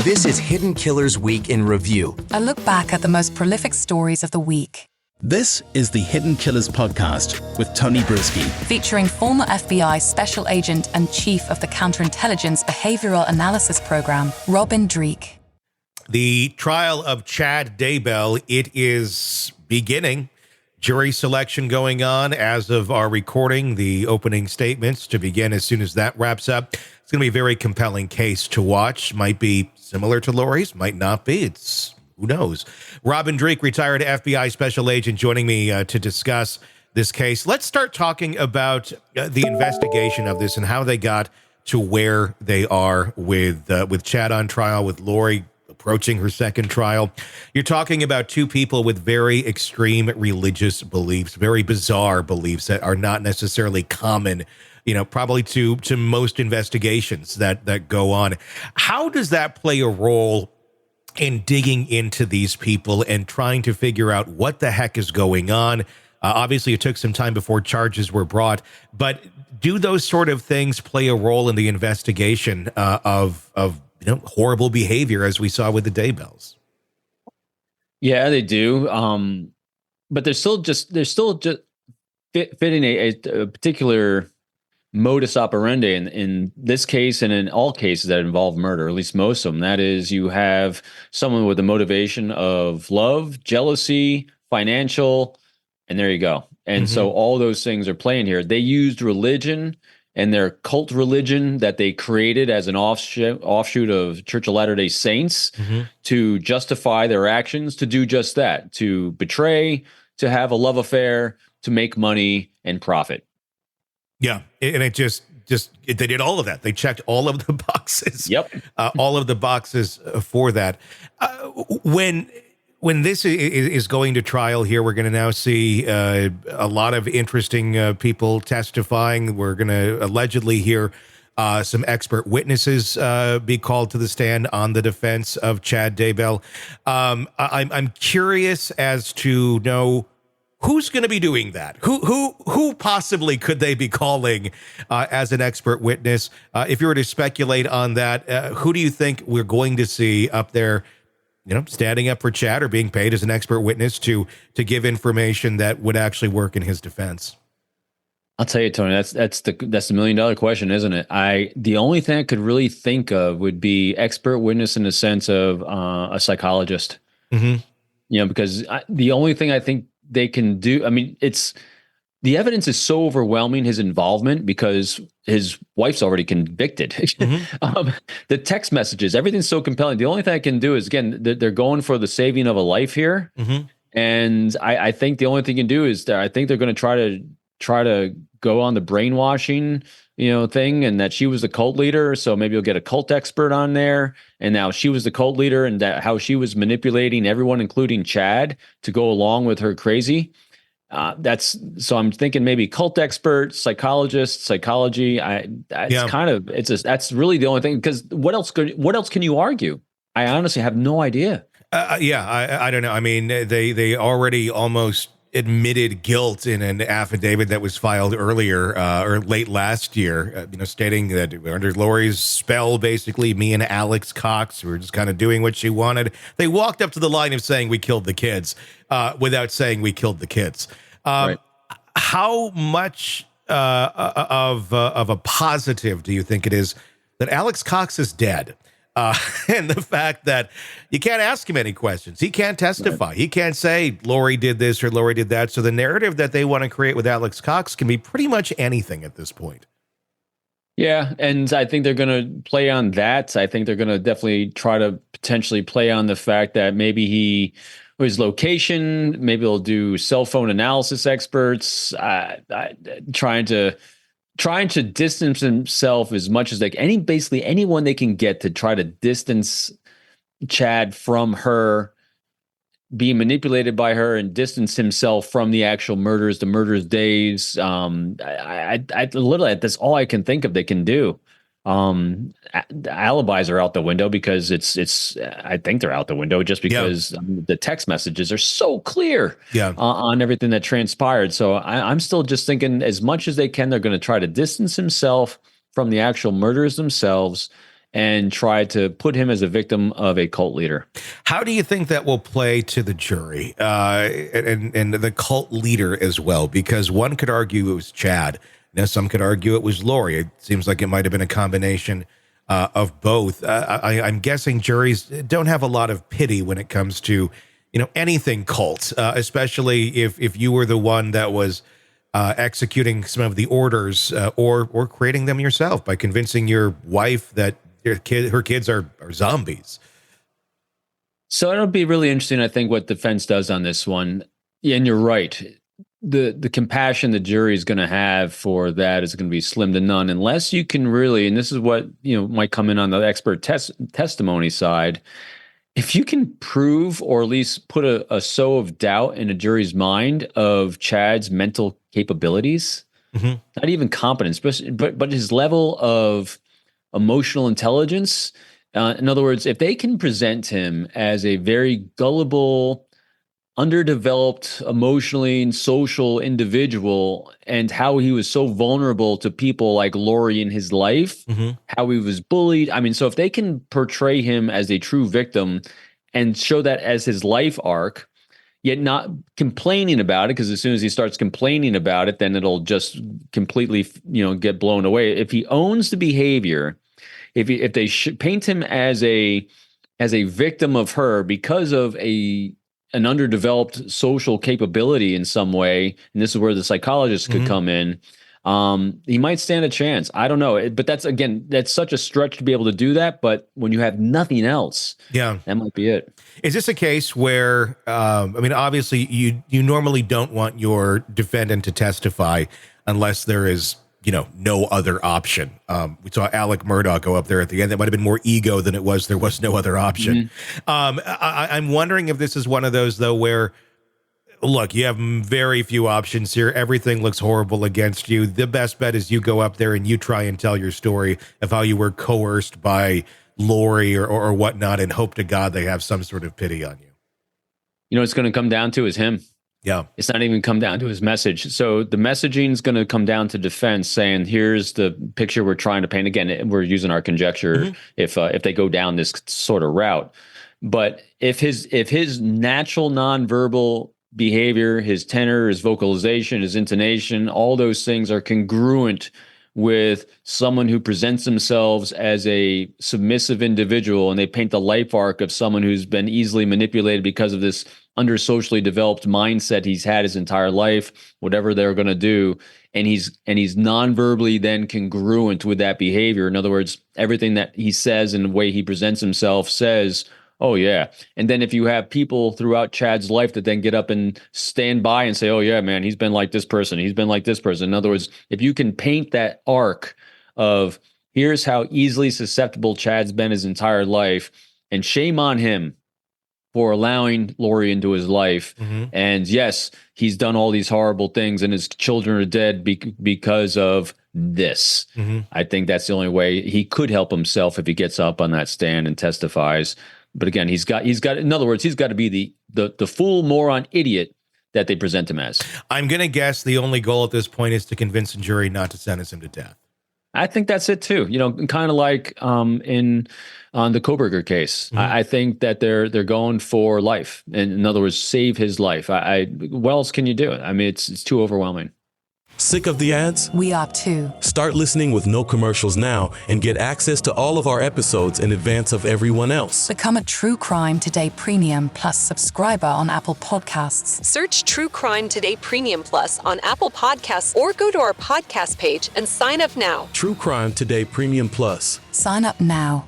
This is Hidden Killers Week in Review. A look back at the most prolific stories of the week. This is the Hidden Killers podcast with Tony Brueski. Featuring former FBI Special Agent and Chief of the Counterintelligence Behavioral Analysis Program, Robin Dreeke. The trial of Chad Daybell, it is beginning. Jury selection going on as of our recording. The opening statements to begin as soon as that wraps up. It's going to be a very compelling case to watch. Might be similar to Lori's, might not be. Who knows? Robin Dreeke, retired FBI Special Agent, joining me to discuss this case. Let's start talking about the investigation of this and how they got to where they are with Chad on trial, with Lori approaching her second trial. You're talking about two people with very extreme religious beliefs, very bizarre beliefs that are not necessarily common, probably to most investigations that go on. How does that play a role in digging into these people and trying to figure out what the heck is going on? Obviously, it took some time before charges were brought, but do those sort of things play a role in the investigation of horrible behavior, as we saw with the Daybells? Yeah, they do. But they're still just fitting a particular modus operandi in this case and in all cases that involve murder, at least most of them. That is, you have someone with a motivation of love, jealousy, financial, and there you go. And so all those things are playing here. They used religion and their cult religion that they created as an offshoot of Church of Latter-day Saints to justify their actions, to do just that, to betray, to have a love affair, to make money and profit. Yeah, and it just they did all of that. They checked all of the boxes. Yep. All of the boxes for that. When this is going to trial here, we're going to now see a lot of interesting people testifying. We're going to allegedly hear some expert witnesses be called to the stand on the defense of Chad Daybell. I'm curious as to know who's going to be doing that. Who possibly could they be calling as an expert witness? If you were to speculate on that, who do you think we're going to see up there, standing up for Chad or being paid as an expert witness to give information that would actually work in his defense? I'll tell you, Tony, that's the $1 million question, isn't it? The only thing I could really think of would be expert witness in the sense of a psychologist. Because the only thing I think they can do, the evidence is so overwhelming, his involvement, because his wife's already convicted. The text messages, everything's so compelling. The only thing I can do is, again, they're going for the saving of a life here. And I think the only thing you can do is I think they're going to try to go on the brainwashing, thing, and that she was the cult leader. So maybe you'll get a cult expert on there. And now she was the cult leader, and that how she was manipulating everyone, including Chad, to go along with her crazy. So I'm thinking maybe cult expert, psychologist, psychology. That's really the only thing, because what else can you argue? I honestly have no idea. I don't know. They already almost admitted guilt in an affidavit that was filed earlier or late last year, stating that under Lori's spell, basically, me and Alex Cox were just kind of doing what she wanted. They walked up to the line of saying we killed the kids without saying we killed the kids. Right. How much of a positive do you think it is that Alex Cox is dead? And the fact that you can't ask him any questions. He can't testify. Right. He can't say Lori did this or Lori did that. So the narrative that they want to create with Alex Cox can be pretty much anything at this point. Yeah, and I think they're going to play on that. I think they're going to definitely try to potentially play on the fact that maybe his location, maybe they'll do cell phone analysis experts, trying to distance himself as much as basically anyone they can get to try to distance Chad from her, being manipulated by her, and distance himself from the actual murders, the murder's days. I literally, that's all I can think of they can do. Alibis are out the window because I think they're out the window just because the text messages are so clear on everything that transpired. So I'm still just thinking, as much as they can, they're going to try to distance himself from the actual murders themselves and try to put him as a victim of a cult leader. How do you think that will play to the jury and the cult leader as well? Because one could argue it was Chad. Now, some could argue it was Lori. It seems like it might have been a combination of both. I'm guessing juries don't have a lot of pity when it comes to, anything cult, especially if you were the one that was executing some of the orders or creating them yourself by convincing your wife that her kids are zombies. So it'll be really interesting, I think, what defense does on this one. Yeah, and you're right. The compassion the jury is going to have for that is going to be slim to none, unless you can really, and this is what might come in on the expert testimony side. If you can prove or at least put a sow of doubt in a jury's mind of Chad's mental capabilities, not even competence, but his level of emotional intelligence. In other words, if they can present him as a very gullible, underdeveloped, emotionally and social individual, and how he was so vulnerable to people like Lori in his life, how he was bullied. I mean, so if they can portray him as a true victim and show that as his life arc, yet not complaining about it, because as soon as he starts complaining about it, then it'll just completely, get blown away. If he owns the behavior, if they paint him as a victim of her because of an underdeveloped social capability in some way, and this is where the psychologist could come in, he might stand a chance. I don't know, but that's such a stretch to be able to do that. But when you have nothing else, that might be it. Is this a case where, obviously you normally don't want your defendant to testify unless there is, no other option. We saw Alec Murdaugh go up there at the end. That might have been more ego than it was. There was no other option. I'm wondering if this is one of those, though, where, look, you have very few options here. Everything looks horrible against you. The best bet is you go up there and you try and tell your story of how you were coerced by Lori or whatnot, and hope to God they have some sort of pity on you. What it's going to come down to is him. Yeah. It's not even come down to his message. So the messaging is going to come down to defense saying, here's the picture we're trying to paint. Again, we're using our conjecture if they go down this sort of route. But if his natural nonverbal behavior, his tenor, his vocalization, his intonation, all those things are congruent with someone who presents themselves as a submissive individual, and they paint the life arc of someone who's been easily manipulated because of this under socially developed mindset he's had his entire life, whatever they're going to do. And he's non-verbally then congruent with that behavior. In other words, everything that he says and the way he presents himself says, oh, yeah. And then if you have people throughout Chad's life that then get up and stand by and say, oh, yeah, man, he's been like this person. He's been like this person. In other words, if you can paint that arc of here's how easily susceptible Chad's been his entire life, and shame on him for allowing Lori into his life. And yes, he's done all these horrible things and his children are dead because of this. I think that's the only way he could help himself if he gets up on that stand and testifies. But again, he's got, in other words, he's got to be the fool, moron, idiot that they present him as. I'm going to guess the only goal at this point is to convince the jury not to sentence him to death. I think that's it too. Kind of like on the Koberger case. I think that they're going for life. And in other words, save his life. What else can you do? I mean, it's too overwhelming. Sick of the ads? We are too. Start listening with no commercials now and get access to all of our episodes in advance of everyone else. Become a True Crime Today Premium Plus subscriber on Apple Podcasts. Search True Crime Today Premium Plus on Apple Podcasts or go to our podcast page and sign up now. True Crime Today Premium Plus. Sign up now.